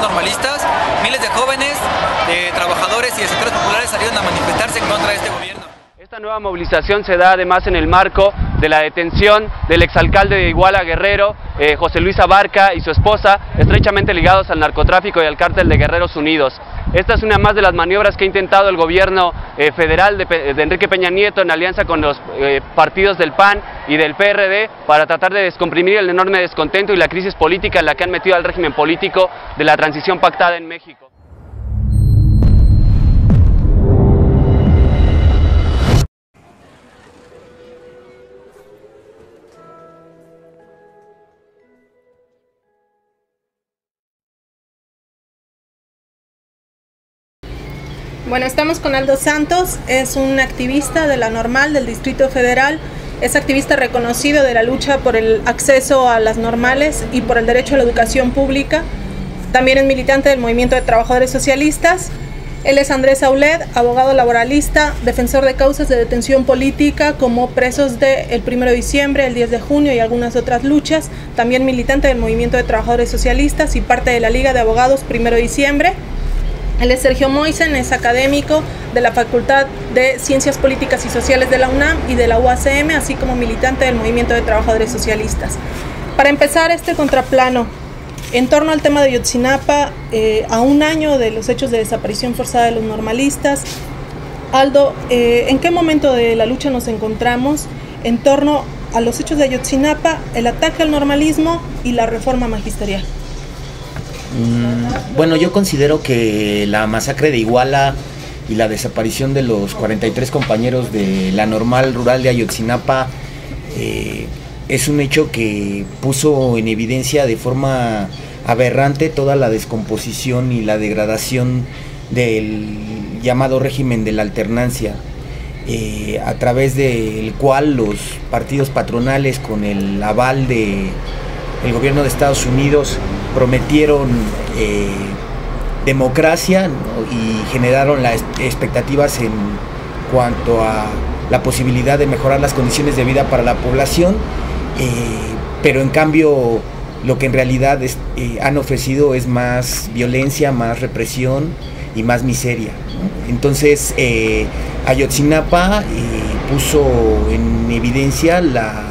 normalistas, miles de jóvenes, de trabajadores y de sectores populares salieron a manifestarse en contra de este gobierno. Esta nueva movilización se da además en el marco de la detención del exalcalde de Iguala, Guerrero, José Luis Abarca, y su esposa, estrechamente ligados al narcotráfico y al cártel de Guerreros Unidos. Esta es una más de las maniobras que ha intentado el gobierno federal de Enrique Peña Nieto en alianza con los partidos del PAN y del PRD para tratar de descomprimir el enorme descontento y la crisis política en la que han metido al régimen político de la transición pactada en México. Bueno, estamos con Aldo Santos, es un activista de la Normal del Distrito Federal, es activista reconocido de la lucha por el acceso a las normales y por el derecho a la educación pública. También es militante del Movimiento de Trabajadores Socialistas. Él es Andrés Auled, abogado laboralista, defensor de causas de detención política como presos del 1 de diciembre, el 10 de junio y algunas otras luchas. También militante del Movimiento de Trabajadores Socialistas y parte de la Liga de Abogados 1 de diciembre. Él es Sergio Moisen, es académico de la Facultad de Ciencias Políticas y Sociales de la UNAM y de la UACM, así como militante del Movimiento de Trabajadores Socialistas. Para empezar este contraplano, en torno al tema de Ayotzinapa, a un año de los hechos de desaparición forzada de los normalistas, Aldo, ¿en qué momento de la lucha nos encontramos en torno a los hechos de Ayotzinapa, el ataque al normalismo y la reforma magisterial? Bueno, yo considero que la masacre de Iguala y la desaparición de los 43 compañeros de la Normal Rural de Ayotzinapa es un hecho que puso en evidencia de forma aberrante toda la descomposición y la degradación del llamado régimen de la alternancia, a través del cual los partidos patronales, con el aval del gobierno de Estados Unidos, prometieron democracia, ¿no? Y generaron las expectativas en cuanto a la posibilidad de mejorar las condiciones de vida para la población, pero en cambio lo que en realidad han ofrecido es más violencia, más represión y más miseria, ¿no? Entonces Ayotzinapa puso en evidencia la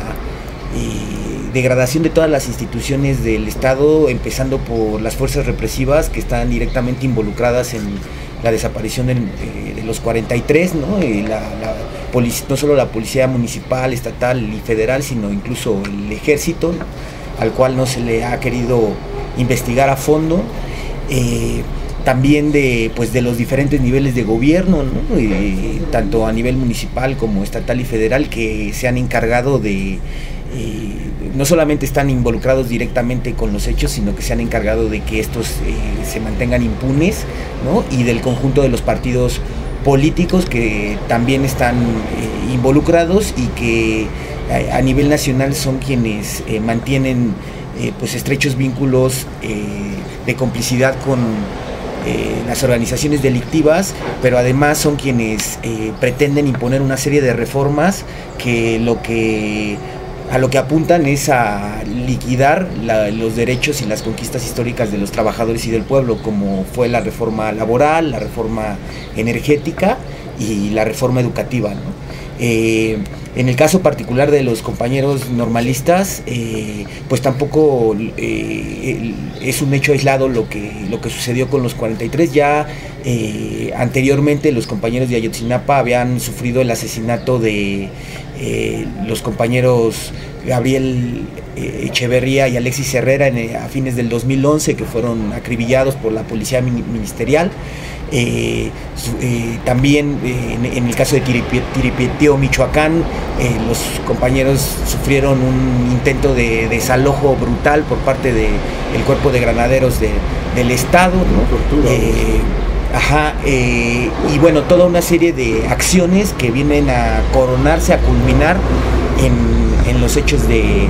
degradación de todas las instituciones del Estado, empezando por las fuerzas represivas que están directamente involucradas en la desaparición de los 43, ¿no? No solo la policía municipal, estatal y federal, sino incluso el ejército, al cual no se le ha querido investigar a fondo. También de los diferentes niveles de gobierno, ¿no? Tanto a nivel municipal como estatal y federal, que se han encargado de no solamente están involucrados directamente con los hechos, sino que se han encargado de que estos se mantengan impunes, ¿no? Y del conjunto de los partidos políticos que también están involucrados y que a nivel nacional son quienes mantienen estrechos vínculos de complicidad con las organizaciones delictivas, pero además son quienes pretenden imponer una serie de reformas que a lo que apuntan es a liquidar los derechos y las conquistas históricas de los trabajadores y del pueblo, como fue la reforma laboral, la reforma energética y la reforma educativa, ¿no? En el caso particular de los compañeros normalistas, pues tampoco es un hecho aislado lo que sucedió con los 43. Ya anteriormente los compañeros de Ayotzinapa habían sufrido el asesinato de los compañeros Gabriel Echeverría y Alexis Herrera a fines del 2011, que fueron acribillados por la policía ministerial. También en el caso de Tiripieteo, Michoacán, los compañeros sufrieron un intento de desalojo brutal por parte del cuerpo de granaderos del estado, ¿no? Y bueno, toda una serie de acciones que vienen a coronarse, a culminar en los hechos de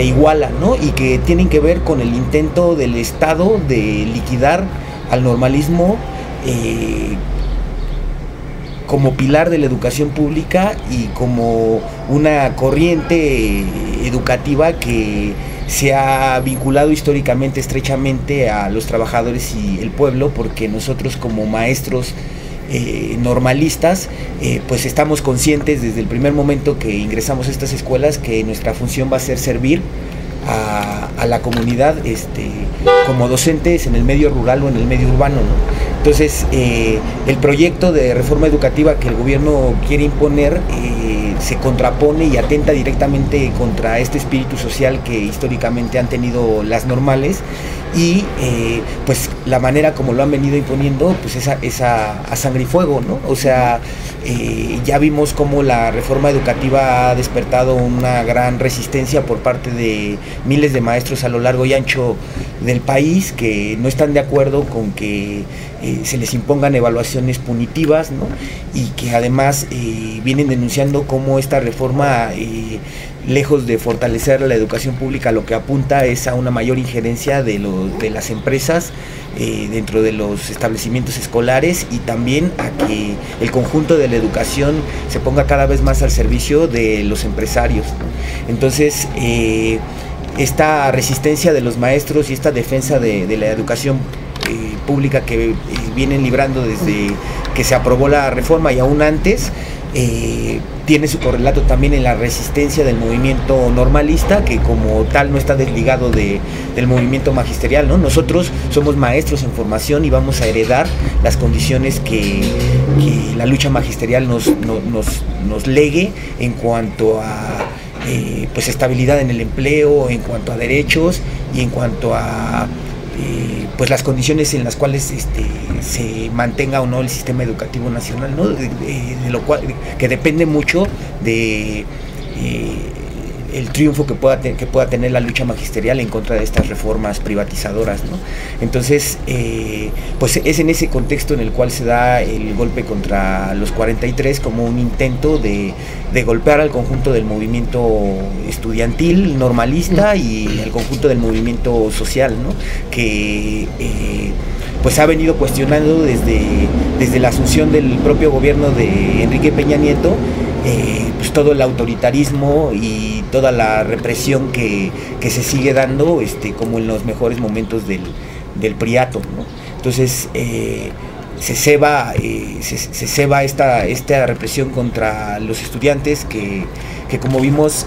Iguala, ¿no? Y que tienen que ver con el intento del Estado de liquidar al normalismo como pilar de la educación pública y como una corriente educativa que se ha vinculado históricamente estrechamente a los trabajadores y el pueblo, porque nosotros como maestros normalistas, pues estamos conscientes desde el primer momento que ingresamos a estas escuelas que nuestra función va a ser servir a la comunidad como docentes en el medio rural o en el medio urbano, ¿no? Entonces, el proyecto de reforma educativa que el gobierno quiere imponer se contrapone y atenta directamente contra este espíritu social que históricamente han tenido las normales, y pues la manera como lo han venido imponiendo pues es a sangre y fuego, ¿no? O sea, ya vimos cómo la reforma educativa ha despertado una gran resistencia por parte de miles de maestros a lo largo y ancho del país, que no están de acuerdo con que se les impongan evaluaciones punitivas, ¿no? Y que además vienen denunciando cómo esta reforma, lejos de fortalecer la educación pública, lo que apunta es a una mayor injerencia de las empresas dentro de los establecimientos escolares, y también a que el conjunto de la educación se ponga cada vez más al servicio de los empresarios, ¿no? Entonces, esta resistencia de los maestros y esta defensa de la educación pública que vienen librando desde que se aprobó la reforma y aún antes, tiene su correlato también en la resistencia del movimiento normalista, que como tal no está desligado del movimiento magisterial, ¿no? Nosotros somos maestros en formación y vamos a heredar las condiciones que la lucha magisterial nos legue en cuanto a pues estabilidad en el empleo, en cuanto a derechos y en cuanto a pues las condiciones en las cuales se mantenga o no el sistema educativo nacional, ¿no? De lo cual, que depende mucho de el triunfo que pueda tener la lucha magisterial en contra de estas reformas privatizadoras, ¿no? Entonces, pues es en ese contexto en el cual se da el golpe contra los 43 como un intento de golpear al conjunto del movimiento estudiantil normalista y al conjunto del movimiento social, ¿no? Que pues ha venido cuestionando desde la asunción del propio gobierno de Enrique Peña Nieto, pues todo el autoritarismo y toda la represión que se sigue dando, como en los mejores momentos del priato, ¿no? Entonces, se ceba esta represión contra los estudiantes que como vimos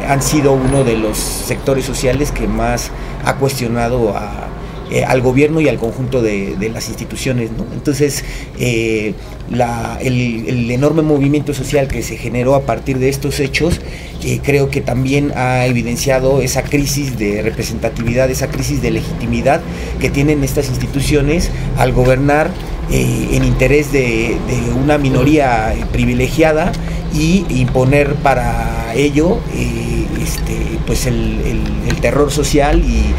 han sido uno de los sectores sociales que más ha cuestionado al gobierno y al conjunto de las instituciones, ¿no? Entonces, el enorme movimiento social que se generó a partir de estos hechos, creo que también ha evidenciado esa crisis de representatividad, esa crisis de legitimidad que tienen estas instituciones al gobernar en interés de una minoría privilegiada y imponer para ello pues el terror social y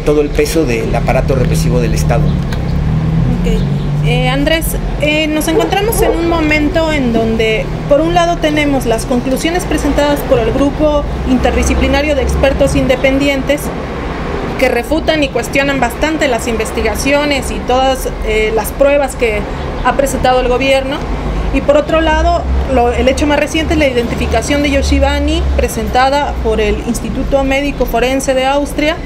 todo el peso del aparato represivo del Estado. Okay. Andrés, nos encontramos en un momento en donde por un lado tenemos las conclusiones presentadas por el grupo interdisciplinario de expertos independientes que refutan y cuestionan bastante las investigaciones y todas las pruebas que ha presentado el gobierno, y por otro lado el hecho más reciente es la identificación de Yoshibani presentada por el Instituto Médico Forense de Austria,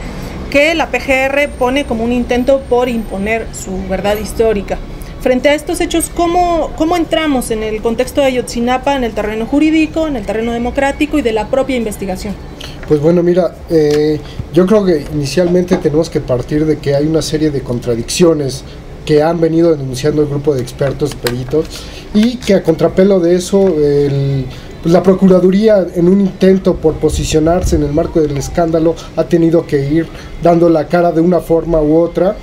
que la PGR pone como un intento por imponer su verdad histórica. Frente a estos hechos, ¿cómo entramos en el contexto de Ayotzinapa, en el terreno jurídico, en el terreno democrático y de la propia investigación? Pues bueno, mira, yo creo que inicialmente tenemos que partir de que hay una serie de contradicciones que han venido denunciando el grupo de expertos peritos, y que a contrapelo de eso la Procuraduría, en un intento por posicionarse en el marco del escándalo, ha tenido que ir dando la cara de una forma u otra,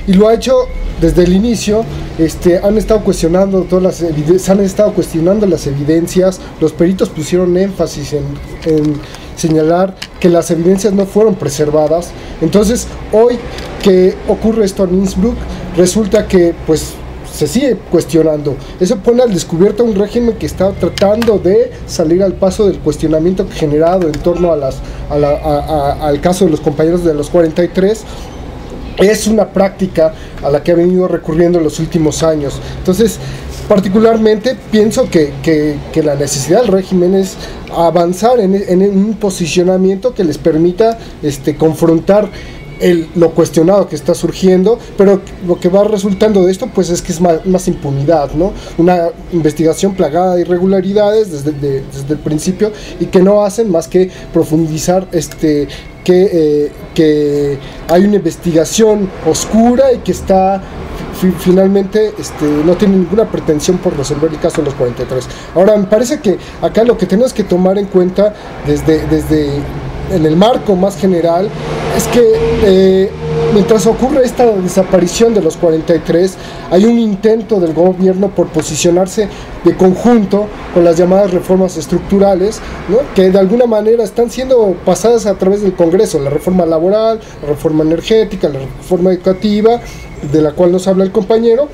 y lo ha hecho desde el inicio. Han estado cuestionando las evidencias. Los peritos pusieron énfasis en señalar que las evidencias no fueron preservadas. Entonces, hoy que ocurre esto en Innsbruck, resulta que pues se sigue cuestionando. Eso pone al descubierto un régimen que está tratando de salir al paso del cuestionamiento generado en torno al caso de los compañeros de los 43. Es una práctica a la que ha venido recurriendo en los últimos años. Entonces, particularmente pienso que la necesidad del régimen es avanzar en un posicionamiento que les permita confrontar lo cuestionado que está surgiendo, pero lo que va resultando de esto pues es que es más impunidad, ¿no? Una investigación plagada de irregularidades desde el principio, y que no hacen más que profundizar que hay una investigación oscura y que está finalmente no tiene ninguna pretensión por resolver el caso de los 43. Ahora, me parece que acá lo que tenemos que tomar en cuenta desde en el marco más general es que mientras ocurre esta desaparición de los 43, hay un intento del gobierno por posicionarse de conjunto con las llamadas reformas estructurales, ¿no? Que de alguna manera están siendo pasadas a través del Congreso: la reforma laboral, la reforma energética, la reforma educativa, de la cual nos habla el compañero,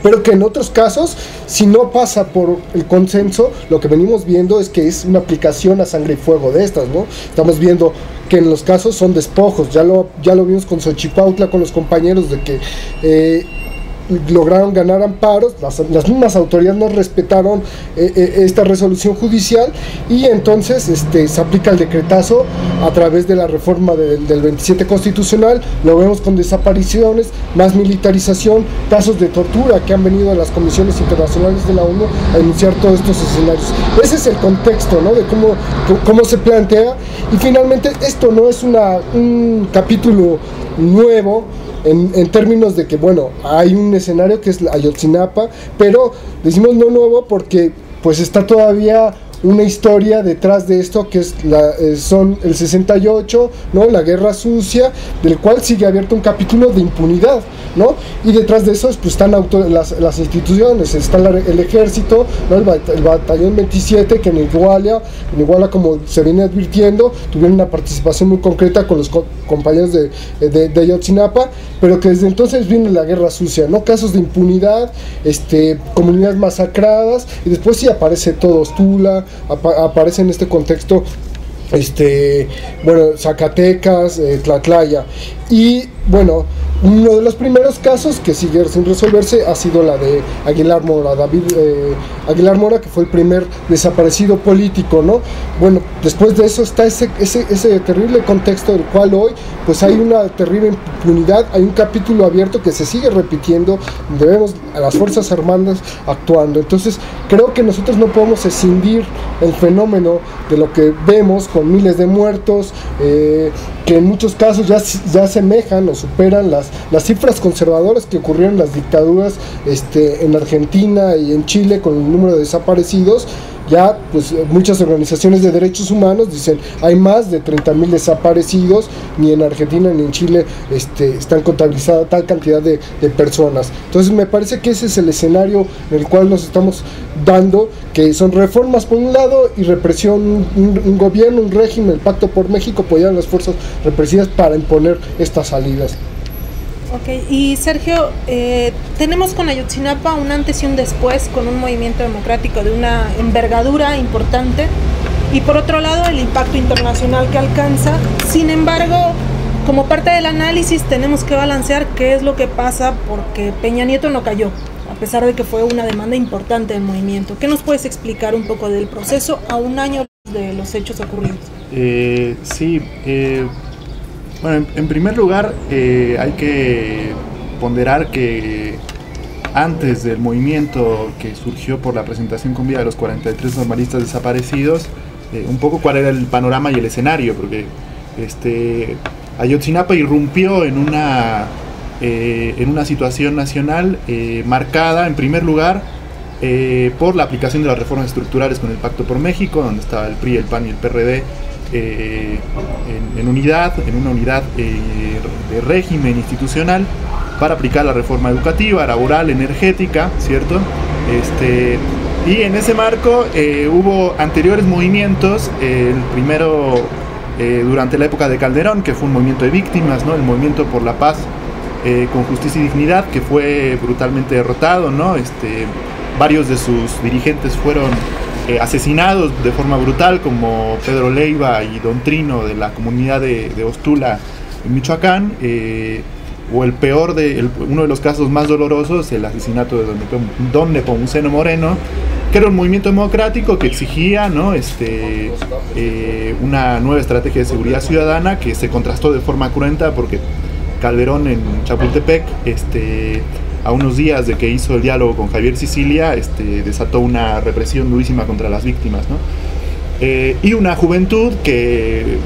pero que en otros casos, si no pasa por el consenso, lo que venimos viendo es que es una aplicación a sangre y fuego de estas, ¿no? Estamos viendo que en los casos son despojos, ya lo vimos con Xochicuautla, con los compañeros, de que lograron ganar amparos, las mismas autoridades no respetaron esta resolución judicial, y entonces se aplica el decretazo a través de la reforma del 27 constitucional. Lo vemos con desapariciones, más militarización, casos de tortura que han venido a las comisiones internacionales de la ONU a denunciar todos estos escenarios. Ese es el contexto, ¿no? De cómo se plantea, y finalmente esto no es un capítulo nuevo en términos de que, bueno, hay un escenario que es Ayotzinapa, pero decimos no nuevo porque pues está todavía una historia detrás de esto, que es son el 68, ¿no? La guerra sucia, del cual sigue abierto un capítulo de impunidad, ¿no? Y detrás de eso pues están las instituciones, está el ejército, ¿no? El batallón 27, que en Iguala, como se viene advirtiendo, tuvieron una participación muy concreta con los compañeros de Ayotzinapa, pero que desde entonces viene la guerra sucia, ¿no? Casos de impunidad, comunidades masacradas, y después sí aparece todos, Tula, aparece en este contexto, Zacatecas, Tlatlaya, y bueno, uno de los primeros casos que sigue sin resolverse ha sido la de Aguilar Mora, David Aguilar Mora, que fue el primer desaparecido político, ¿no? Bueno, después de eso está ese terrible contexto del cual hoy pues hay una terrible impunidad, hay un capítulo abierto que se sigue repitiendo, donde vemos a las Fuerzas Armadas actuando. Entonces creo que nosotros no podemos escindir el fenómeno de lo que vemos con miles de muertos, que en muchos casos ya semejan o superan las cifras conservadoras que ocurrieron en las dictaduras en Argentina y en Chile con el número de desaparecidos. Ya pues muchas organizaciones de derechos humanos dicen hay más de 30,000 desaparecidos, ni en Argentina ni en Chile están contabilizadas tal cantidad de personas. Entonces me parece que ese es el escenario en el cual nos estamos dando, que son reformas por un lado y represión, un gobierno, un régimen, el Pacto por México, apoyar a las fuerzas represivas para imponer estas salidas. Ok, y Sergio, tenemos con Ayotzinapa un antes y un después, con un movimiento democrático de una envergadura importante, y por otro lado el impacto internacional que alcanza. Sin embargo, como parte del análisis tenemos que balancear qué es lo que pasa, porque Peña Nieto no cayó, a pesar de que fue una demanda importante del movimiento. ¿Qué nos puedes explicar un poco del proceso a un año de los hechos ocurridos? Bueno, en primer lugar, hay que ponderar que antes del movimiento que surgió por la presentación con vida de los 43 normalistas desaparecidos, un poco cuál era el panorama y el escenario, porque Ayotzinapa irrumpió en una situación nacional marcada, en primer lugar, por la aplicación de las reformas estructurales con el Pacto por México, donde estaba el PRI, el PAN y el PRD en una unidad de régimen institucional para aplicar la reforma educativa, laboral, energética, ¿cierto? Y en ese marco hubo anteriores movimientos, el primero durante la época de Calderón, que fue un movimiento de víctimas, ¿no? El movimiento por la paz con justicia y dignidad, que fue brutalmente derrotado, ¿no? Varios de sus dirigentes fueron asesinados de forma brutal, como Pedro Leiva y Don Trino, de la comunidad de Ostula en Michoacán, o el peor uno de los casos más dolorosos, el asesinato de don Nepomuceno Moreno, que era un movimiento democrático que exigía, ¿no? Una nueva estrategia de seguridad ciudadana, que se contrastó de forma cruenta porque Calderón en Chapultepec, a unos días de que hizo el diálogo con Javier Sicilia, desató una represión durísima contra las víctimas, ¿no? Y una juventud que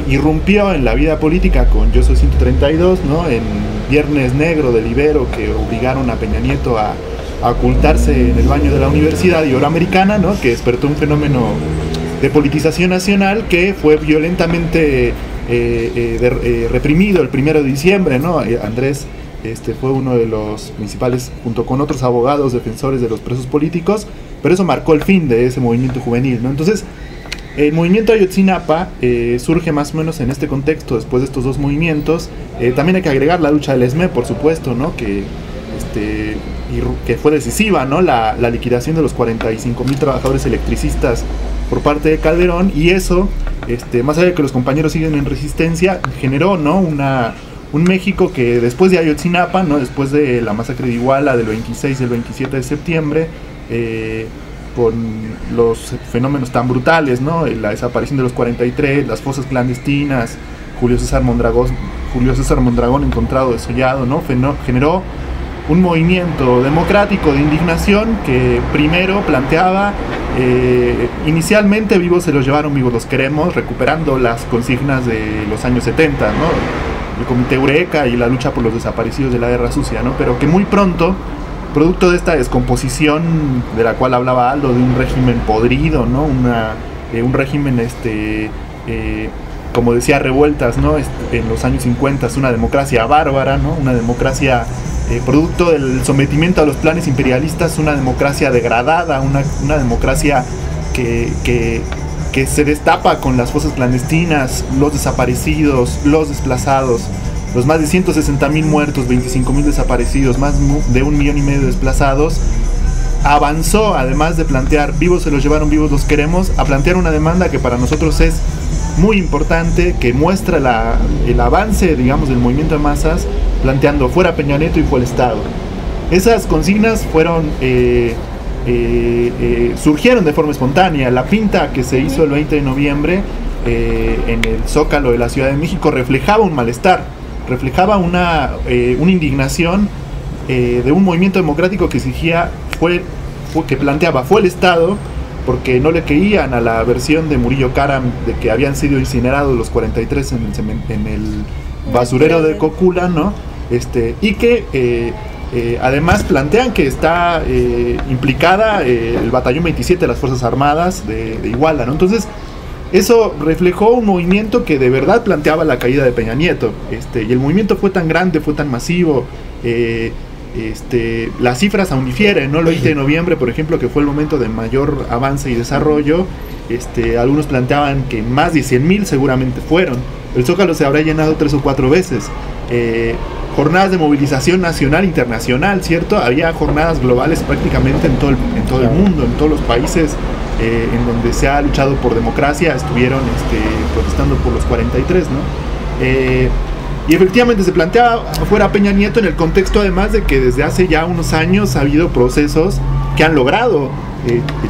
irrumpió en la vida política con Yo Soy 132, ¿no? En Viernes Negro de Ibero, que obligaron a Peña Nieto a ocultarse en el baño de la Universidad Iberoamericana, ¿no? Que despertó un fenómeno de politización nacional que fue violentamente reprimido el 1 de diciembre, ¿no? Andrés fue uno de los principales, junto con otros abogados defensores de los presos políticos, pero eso marcó el fin de ese movimiento juvenil, ¿no? Entonces, el movimiento Ayotzinapa surge más o menos en este contexto, después de estos dos movimientos. También hay que agregar la lucha del ESME, por supuesto, ¿no? Que fue decisiva, ¿no? La liquidación de los 45,000 trabajadores electricistas por parte de Calderón, y eso, más allá de que los compañeros siguen en resistencia, generó, ¿no? Un México que después de Ayotzinapa, ¿no? Después de la masacre de Iguala del 26 y el 27 de septiembre, con los fenómenos tan brutales, ¿no? La desaparición de los 43, las fosas clandestinas, Julio César Mondragón encontrado desollado, ¿no? Generó un movimiento democrático de indignación que primero planteaba, inicialmente vivos se los llevaron, vivos los queremos, recuperando las consignas de los años 70, ¿no? El Comité Eureka y la lucha por los desaparecidos de la Guerra Sucia, ¿no? Pero que muy pronto, producto de esta descomposición de la cual hablaba Aldo, de un régimen podrido, ¿no? Un régimen, como decía Revueltas, ¿no? En los años 50, una democracia bárbara, ¿no? Una democracia producto del sometimiento a los planes imperialistas, una democracia degradada, una democracia que se destapa con las fosas clandestinas, los desaparecidos, los desplazados, los más de 160,000 muertos, 25,000 desaparecidos, más de 1,5 millones de desplazados. Avanzó, además de plantear vivos se los llevaron, vivos los queremos, a plantear una demanda que para nosotros es muy importante, que muestra el avance, digamos, del movimiento de masas, planteando fuera Peña Nieto y fuera el Estado. Esas consignas fueron surgieron de forma espontánea. La pinta que se hizo el 20 de noviembre en el Zócalo de la Ciudad de México reflejaba un malestar, reflejaba una indignación de un movimiento democrático que exigía, que planteaba fue el Estado, porque no le creían a la versión de Murillo Karam de que habían sido incinerados los 43 en el basurero de Cocula, ¿no? Y que además plantean que está implicada el batallón 27 de las Fuerzas Armadas de Iguala, ¿no? Entonces, eso reflejó un movimiento que de verdad planteaba la caída de Peña Nieto, y el movimiento fue tan grande, fue tan masivo, las cifras aún difieren, ¿no? El 20 de noviembre, por ejemplo, que fue el momento de mayor avance y desarrollo, algunos planteaban que más de 100,000 seguramente fueron. El Zócalo se habrá llenado 3 o 4 veces. Jornadas de movilización nacional, internacional, ¿cierto? Había jornadas globales prácticamente en todo el mundo, en todos los países en donde se ha luchado por democracia, estuvieron protestando por los 43, ¿no? Y efectivamente se planteaba fuera Peña Nieto en el contexto, además de que desde hace ya unos años ha habido procesos que han logrado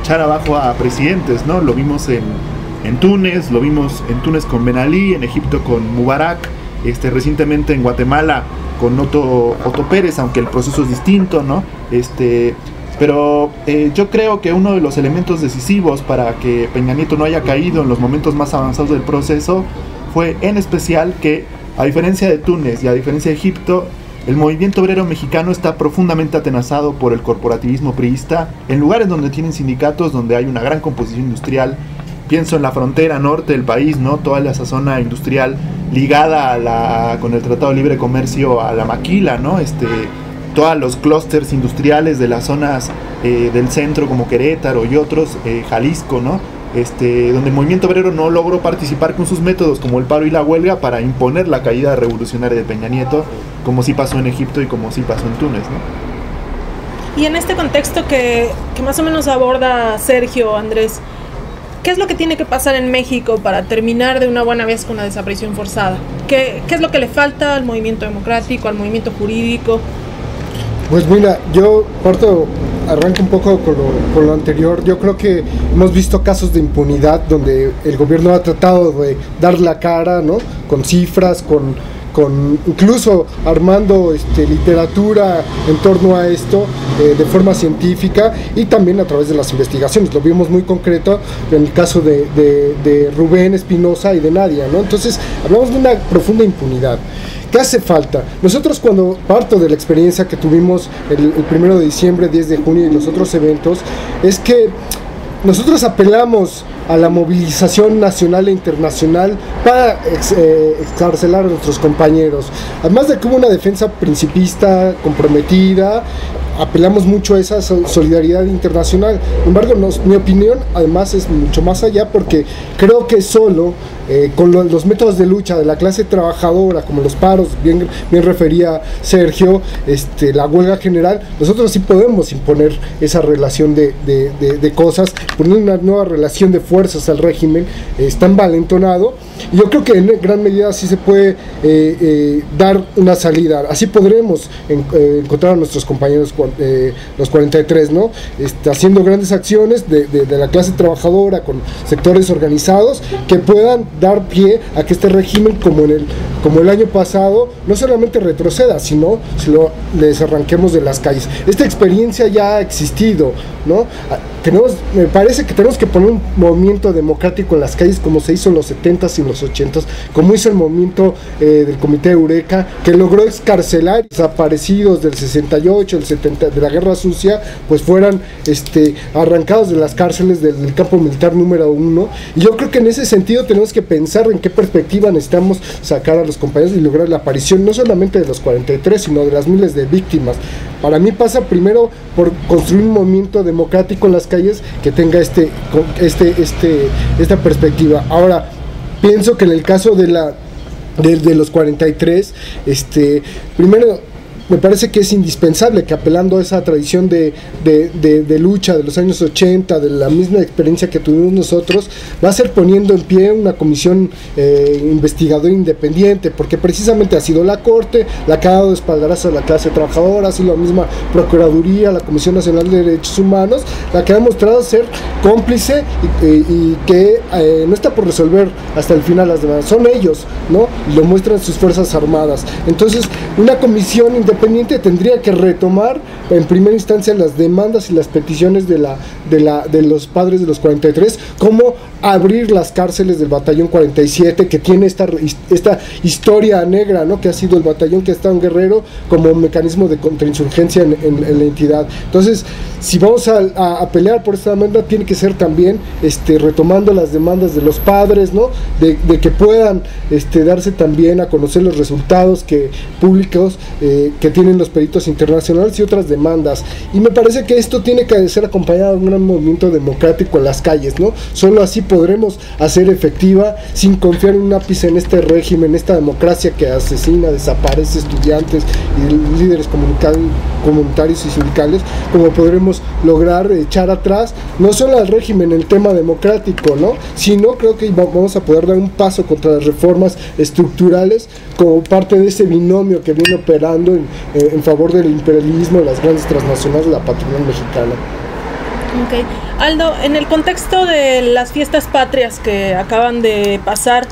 echar abajo a presidentes, ¿no? Lo vimos en Túnez, lo vimos en Túnez con Ben Ali, en Egipto con Mubarak, recientemente en Guatemala con Otto Pérez, aunque el proceso es distinto, ¿no? Pero yo creo que uno de los elementos decisivos para que Peña Nieto no haya caído en los momentos más avanzados del proceso fue en especial que, a diferencia de Túnez y a diferencia de Egipto, el movimiento obrero mexicano está profundamente atenazado por el corporativismo priista en lugares donde tienen sindicatos, donde hay una gran composición industrial. Pienso en la frontera norte del país, ¿no? Toda esa zona industrial ligada con el Tratado de Libre Comercio a la maquila, ¿no? Todos los clústeres industriales de las zonas del centro como Querétaro y otros, Jalisco, ¿no? Donde el movimiento obrero no logró participar con sus métodos como el paro y la huelga para imponer la caída revolucionaria de Peña Nieto, como sí pasó en Egipto y como sí pasó en Túnez, ¿no? Y en este contexto que más o menos aborda Sergio, Andrés, ¿qué es lo que tiene que pasar en México para terminar de una buena vez con la desaparición forzada? ¿Qué es lo que le falta al movimiento democrático, al movimiento jurídico? Pues mira, yo arranco un poco con lo anterior. Yo creo que hemos visto casos de impunidad donde el gobierno ha tratado de dar la cara, ¿no? Con cifras, con incluso armando literatura en torno a esto de forma científica y también a través de las investigaciones. Lo vimos muy concreto en el caso de Rubén Espinosa y de Nadia, ¿no? Entonces hablamos de una profunda impunidad. ¿Qué hace falta? Nosotros, cuando parto de la experiencia que tuvimos el 1 de diciembre, 10 de junio y los otros eventos, es que nosotros apelamos a la movilización nacional e internacional para excarcelar a nuestros compañeros. Además de que hubo una defensa principista, comprometida, apelamos mucho a esa solidaridad internacional. Sin embargo, mi opinión además es mucho más allá, porque creo que solo con los métodos de lucha de la clase trabajadora, como los paros, bien refería Sergio, la huelga general, nosotros sí podemos imponer esa relación de cosas, poner una nueva relación de fuerzas al régimen. Está envalentonado, y yo creo que en gran medida sí se puede dar una salida. Así podremos encontrar a nuestros compañeros, los 43, ¿no? Haciendo grandes acciones de la clase trabajadora con sectores organizados que puedan dar pie a que este régimen, como el año pasado, no solamente retroceda, sino les arranquemos de las calles. Esta experiencia ya ha existido, ¿no? Me parece que tenemos que poner un movimiento democrático en las calles, como se hizo en los 70s y en los 80s, como hizo el movimiento del Comité Eureka, que logró excarcelar desaparecidos del 68, del 70, de la Guerra Sucia, pues fueran arrancados de las cárceles del campo militar número 1. Y yo creo que en ese sentido tenemos que pensar en qué perspectiva necesitamos sacar a los compañeros y lograr la aparición no solamente de los 43, sino de las miles de víctimas. Para mí pasa primero por construir un movimiento democrático en las calles que tenga esta perspectiva. Ahora, pienso que en el caso de los 43, primero me parece que es indispensable que, apelando a esa tradición de lucha de los años 80, de la misma experiencia que tuvimos nosotros, va a ser poniendo en pie una comisión investigadora independiente, porque precisamente ha sido la Corte la que ha dado espaldarazo a la clase trabajadora, ha sido la misma Procuraduría, la Comisión Nacional de Derechos Humanos, la que ha demostrado ser cómplice y que no está por resolver hasta el final las demandas. Son ellos, ¿no? Lo muestran sus Fuerzas Armadas. Entonces, una comisión independiente tendría que retomar en primera instancia las demandas y las peticiones de los padres de los 43, como abrir las cárceles del batallón 47, que tiene esta historia negra, ¿no? Que ha sido el batallón que ha estado en Guerrero como mecanismo de contrainsurgencia en la entidad. Entonces, si vamos a pelear por esta demanda, tiene que ser también retomando las demandas de los padres, ¿no? De que puedan darse también a conocer los resultados públicos que tienen los peritos internacionales y otras demandas. Y me parece que esto tiene que ser acompañado de un gran movimiento democrático en las calles, ¿no? Solo así podremos hacer efectiva, sin confiar un ápice en este régimen, esta democracia que asesina, desaparece estudiantes y líderes comunitarios y sindicales, como podremos lograr echar atrás no solo al régimen en el tema democrático, ¿no? Sino creo que vamos a poder dar un paso contra las reformas estructurales como parte de ese binomio que viene operando en favor del imperialismo de las grandes transnacionales de la patronal mexicana. Okay. Aldo, en el contexto de las fiestas patrias que acaban de pasar,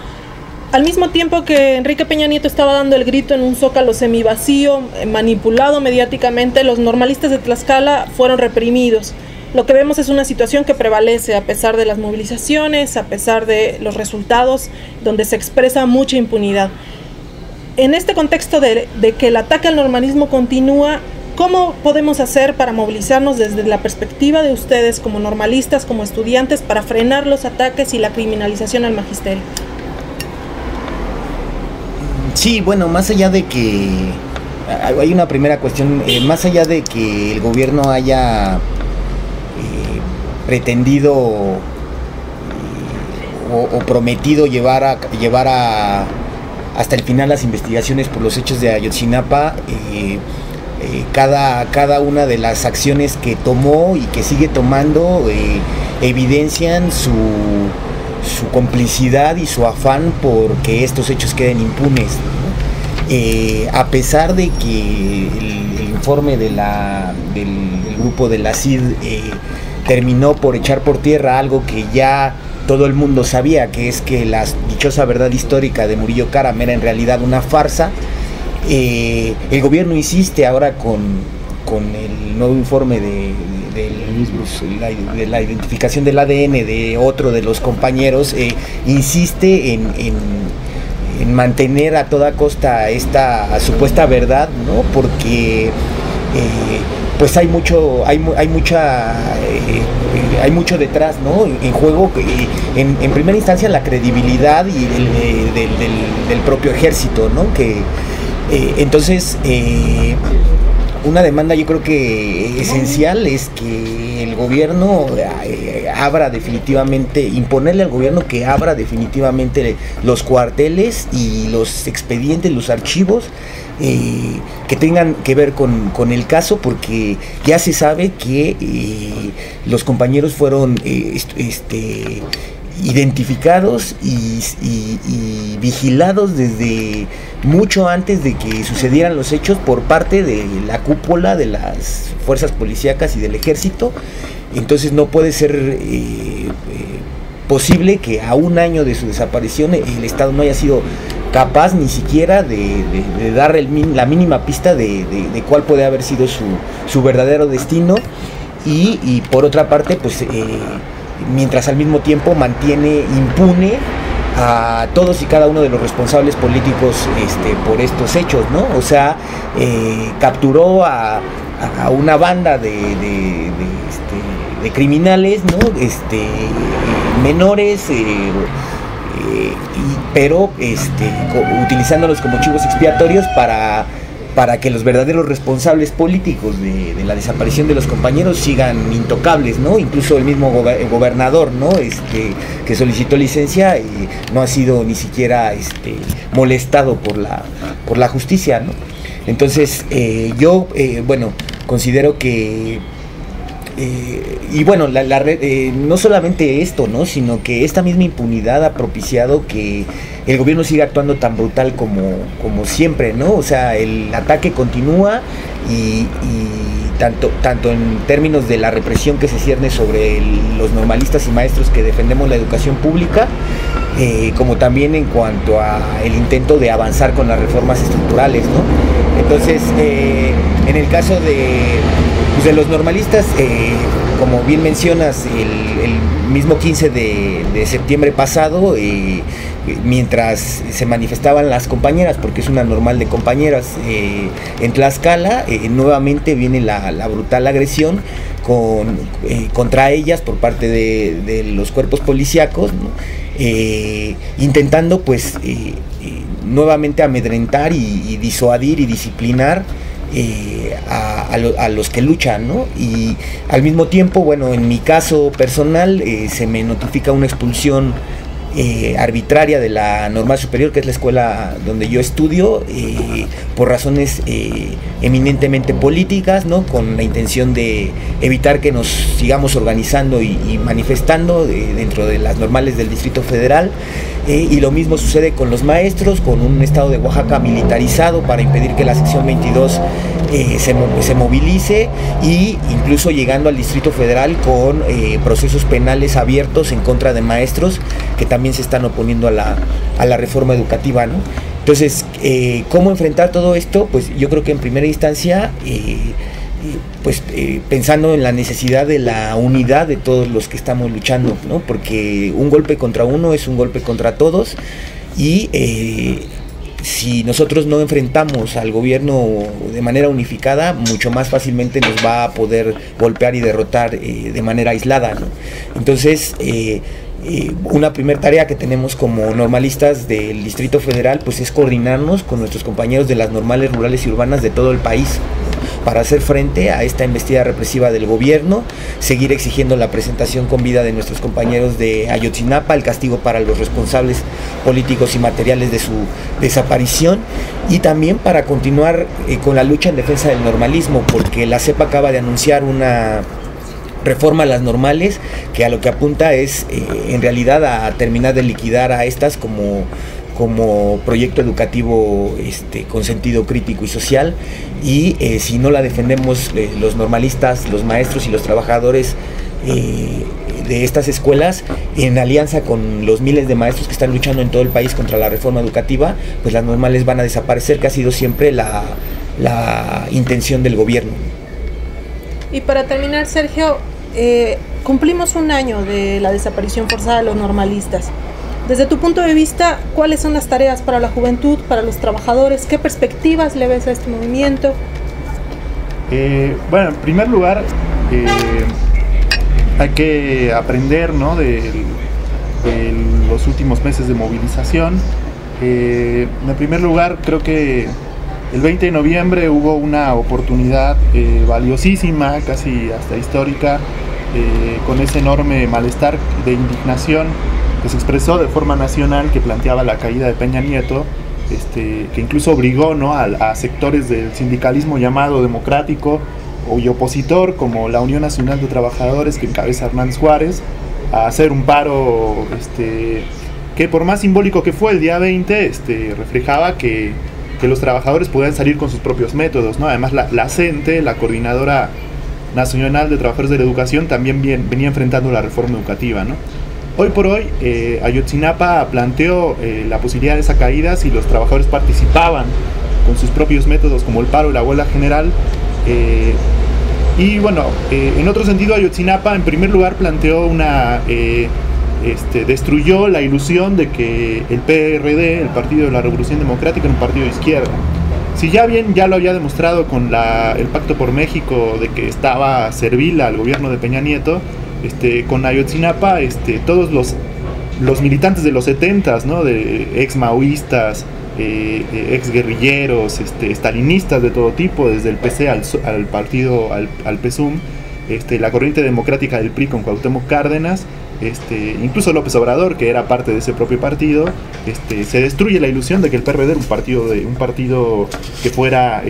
al mismo tiempo que Enrique Peña Nieto estaba dando el grito en un zócalo semivacío, manipulado mediáticamente, los normalistas de Tlaxcala fueron reprimidos. Lo que vemos es una situación que prevalece a pesar de las movilizaciones, a pesar de los resultados, donde se expresa mucha impunidad. En este contexto de que el ataque al normalismo continúa, ¿cómo podemos hacer para movilizarnos desde la perspectiva de ustedes como normalistas, como estudiantes, para frenar los ataques y la criminalización al magisterio? Sí, bueno, más allá de que hay una primera cuestión, más allá de que el gobierno haya pretendido o prometido llevar hasta el final las investigaciones por los hechos de Ayotzinapa, cada una de las acciones que tomó y que sigue tomando evidencian su complicidad y su afán por que estos hechos queden impunes, ¿no? A pesar de que el informe del grupo de la CID terminó por echar por tierra algo que ya todo el mundo sabía, que es que la dichosa verdad histórica de Murillo Karam era en realidad una farsa, el gobierno insiste ahora con el nuevo informe de la identificación del ADN de otro de los compañeros, insiste en mantener a toda costa esta supuesta verdad, ¿no? Porque pues hay mucho detrás, ¿no? En juego, en primera instancia, la credibilidad y del propio ejército, ¿no? Entonces, una demanda yo creo que esencial es que el gobierno abra definitivamente, imponerle al gobierno que abra definitivamente los cuarteles y los expedientes, los archivos que tengan que ver con el caso, porque ya se sabe que los compañeros fueron identificados y vigilados desde mucho antes de que sucedieran los hechos por parte de la cúpula de las fuerzas policíacas y del ejército. Entonces no puede ser posible que a un año de su desaparición el Estado no haya sido capaz ni siquiera de dar la mínima pista de cuál puede haber sido su verdadero destino, y por otra parte, pues mientras al mismo tiempo mantiene impune a todos y cada uno de los responsables políticos por estos hechos, ¿no? O sea, capturó a una banda de criminales, ¿no? Menores, pero utilizándolos como chivos expiatorios para que los verdaderos responsables políticos de la desaparición de los compañeros sigan intocables, ¿no? Incluso el mismo gobernador, ¿no? Que solicitó licencia, no ha sido ni siquiera molestado por la justicia, ¿no? Entonces, yo considero que y bueno, la red, no solamente esto, ¿no? Sino que esta misma impunidad ha propiciado que el gobierno siga actuando tan brutal como siempre, ¿no? O sea, el ataque continúa y tanto en términos de la represión que se cierne sobre los normalistas y maestros que defendemos la educación pública, como también en cuanto a el intento de avanzar con las reformas estructurales, ¿no? Entonces, en el caso de los normalistas, como bien mencionas, el mismo 15 de septiembre pasado, mientras se manifestaban las compañeras, porque es una normal de compañeras, en Tlaxcala, nuevamente viene la brutal agresión contra ellas por parte de los cuerpos policíacos, ¿no? Intentando pues nuevamente amedrentar y disuadir y disciplinar a los que luchan, ¿no? Y al mismo tiempo, bueno, en mi caso personal, se me notifica una expulsión arbitraria de la normal superior, que es la escuela donde yo estudio, por razones eminentemente políticas, ¿no? Con la intención de evitar que nos sigamos organizando y manifestando dentro de las normales del Distrito Federal. Y lo mismo sucede con los maestros, con un estado de Oaxaca militarizado para impedir que la sección 22 se movilice, y incluso llegando al Distrito Federal con procesos penales abiertos en contra de maestros que también se están oponiendo a la reforma educativa, ¿no? Entonces, ¿cómo enfrentar todo esto? Pues yo creo que en primera instancia, pensando en la necesidad de la unidad de todos los que estamos luchando, ¿no? Porque un golpe contra uno es un golpe contra todos, y si nosotros no enfrentamos al gobierno de manera unificada, mucho más fácilmente nos va a poder golpear y derrotar de manera aislada, ¿no? Entonces, una primera tarea que tenemos como normalistas del Distrito Federal, pues es coordinarnos con nuestros compañeros de las normales rurales y urbanas de todo el país, para hacer frente a esta embestida represiva del gobierno, seguir exigiendo la presentación con vida de nuestros compañeros de Ayotzinapa, el castigo para los responsables políticos y materiales de su desaparición, y también para continuar con la lucha en defensa del normalismo, porque la CEP acaba de anunciar una reforma a las normales que a lo que apunta es en realidad a terminar de liquidar a estas como proyecto educativo con sentido crítico y social, y si no la defendemos los normalistas, los maestros y los trabajadores de estas escuelas, en alianza con los miles de maestros que están luchando en todo el país contra la reforma educativa, pues las normales van a desaparecer, que ha sido siempre la intención del gobierno. Y para terminar, Sergio, cumplimos un año de la desaparición forzada de los normalistas. Desde tu punto de vista, ¿cuáles son las tareas para la juventud, para los trabajadores? ¿Qué perspectivas le ves a este movimiento? Bueno, en primer lugar, hay que aprender, ¿no?, de los últimos meses de movilización. En primer lugar, creo que el 20 de noviembre hubo una oportunidad valiosísima, casi hasta histórica, con ese enorme malestar de indignación que se expresó de forma nacional, que planteaba la caída de Peña Nieto, que incluso obligó, ¿no?, a sectores del sindicalismo llamado democrático y opositor, como la Unión Nacional de Trabajadores, que encabeza Hernández Juárez, a hacer un paro que, por más simbólico que fue el día 20, reflejaba que los trabajadores podían salir con sus propios métodos, ¿no? Además, la CENTE, la Coordinadora Nacional de Trabajadores de la Educación, también venía enfrentando la reforma educativa, ¿no? Hoy por hoy, Ayotzinapa planteó la posibilidad de esa caída si los trabajadores participaban con sus propios métodos, como el paro y la huelga general. Y bueno, en otro sentido, Ayotzinapa en primer lugar planteó destruyó la ilusión de que el PRD, el Partido de la Revolución Democrática, era un partido de izquierda. Si ya lo había demostrado con el Pacto por México, de que estaba servil al gobierno de Peña Nieto, con Ayotzinapa, todos los militantes de los 70s, ¿no?, de ex maoístas, ex guerrilleros, estalinistas de todo tipo, desde el PC al PSUM, la corriente democrática del PRI con Cuauhtémoc Cárdenas, incluso López Obrador, que era parte de ese propio partido, se destruye la ilusión de que el PRD era un partido que fuera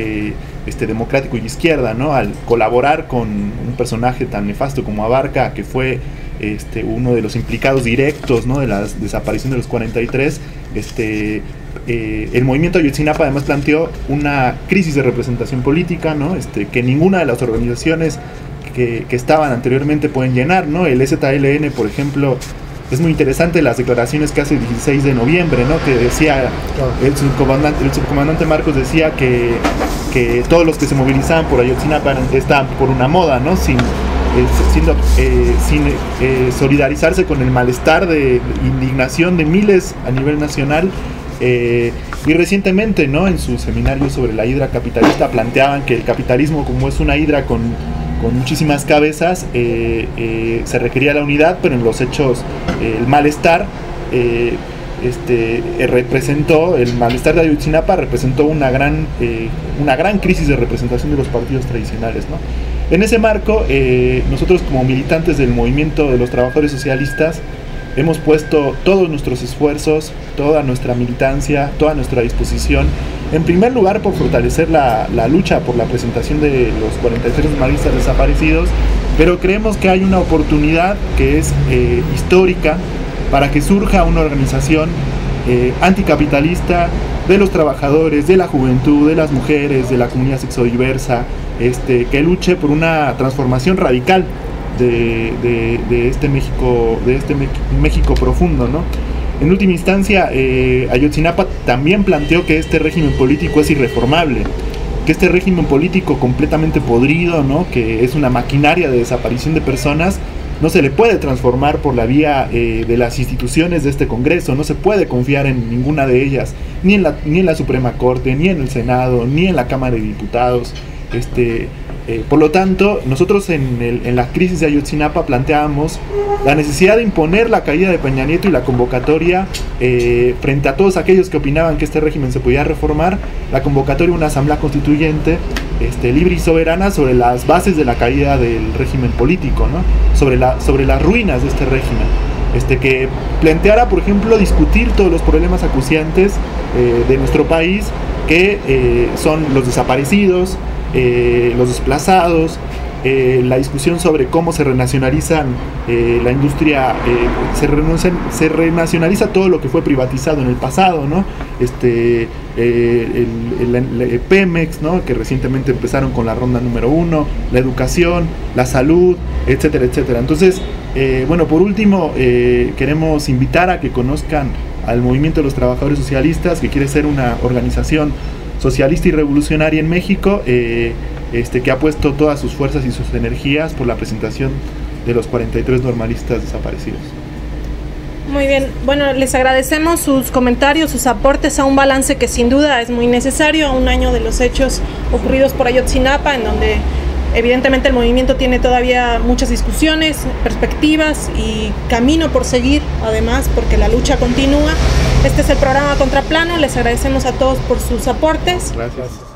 democrático y izquierda, ¿no?, al colaborar con un personaje tan nefasto como Abarca, que fue uno de los implicados directos, ¿no?, de la desaparición de los 43. El movimiento Ayotzinapa además planteó una crisis de representación política, ¿no?, que ninguna de las organizaciones que estaban anteriormente pueden llenar, ¿no? El ZLN, por ejemplo, es muy interesante las declaraciones que hace el 16 de noviembre, ¿no?, que decía, el subcomandante Marcos decía que todos los que se movilizaban por Ayotzinapa estaban por una moda, ¿no?, sin solidarizarse con el malestar de indignación de miles a nivel nacional. Y recientemente, ¿no?, en su seminario sobre la hidra capitalista, planteaban que el capitalismo, como es una hidra con muchísimas cabezas, se requería la unidad, pero en los hechos el malestar el malestar de Ayotzinapa representó una gran crisis de representación de los partidos tradicionales, ¿no? En ese marco, nosotros como militantes del movimiento de los trabajadores socialistas hemos puesto todos nuestros esfuerzos, toda nuestra militancia, toda nuestra disposición, en primer lugar por fortalecer la lucha por la presentación de los 43 normalistas desaparecidos, pero creemos que hay una oportunidad que es histórica para que surja una organización anticapitalista de los trabajadores, de la juventud, de las mujeres, de la comunidad sexodiversa, que luche por una transformación radical de este México profundo, ¿no? En última instancia, Ayotzinapa también planteó que este régimen político es irreformable, que este régimen político completamente podrido, ¿no?, que es una maquinaria de desaparición de personas, no se le puede transformar por la vía de las instituciones de este Congreso. No se puede confiar en ninguna de ellas, ni en la Suprema Corte, ni en el Senado, ni en la Cámara de Diputados. Por lo tanto, nosotros en la crisis de Ayotzinapa planteábamos la necesidad de imponer la caída de Peña Nieto y la convocatoria frente a todos aquellos que opinaban que este régimen se podía reformar, la convocatoria de una asamblea constituyente libre y soberana sobre las bases de la caída del régimen político, ¿no? sobre las ruinas de este régimen. Que planteara, por ejemplo, discutir todos los problemas acuciantes de nuestro país, que son los desaparecidos, los desplazados, la discusión sobre cómo se renacionalizan la industria, se renacionaliza todo lo que fue privatizado en el pasado, ¿no? El Pemex, ¿no? Que recientemente empezaron con la ronda número 1, la educación, la salud, etcétera, etcétera. Entonces, bueno, por último, queremos invitar a que conozcan al Movimiento de los Trabajadores Socialistas, que quiere ser una organización socialista y revolucionaria en México, que ha puesto todas sus fuerzas y sus energías por la presentación de los 43 normalistas desaparecidos. Muy bien, bueno, les agradecemos sus comentarios, sus aportes a un balance que sin duda es muy necesario, a un año de los hechos ocurridos por Ayotzinapa, en donde evidentemente el movimiento tiene todavía muchas discusiones, perspectivas y camino por seguir, además, porque la lucha continúa. Este es el programa Contraplano, les agradecemos a todos por sus aportes. Gracias.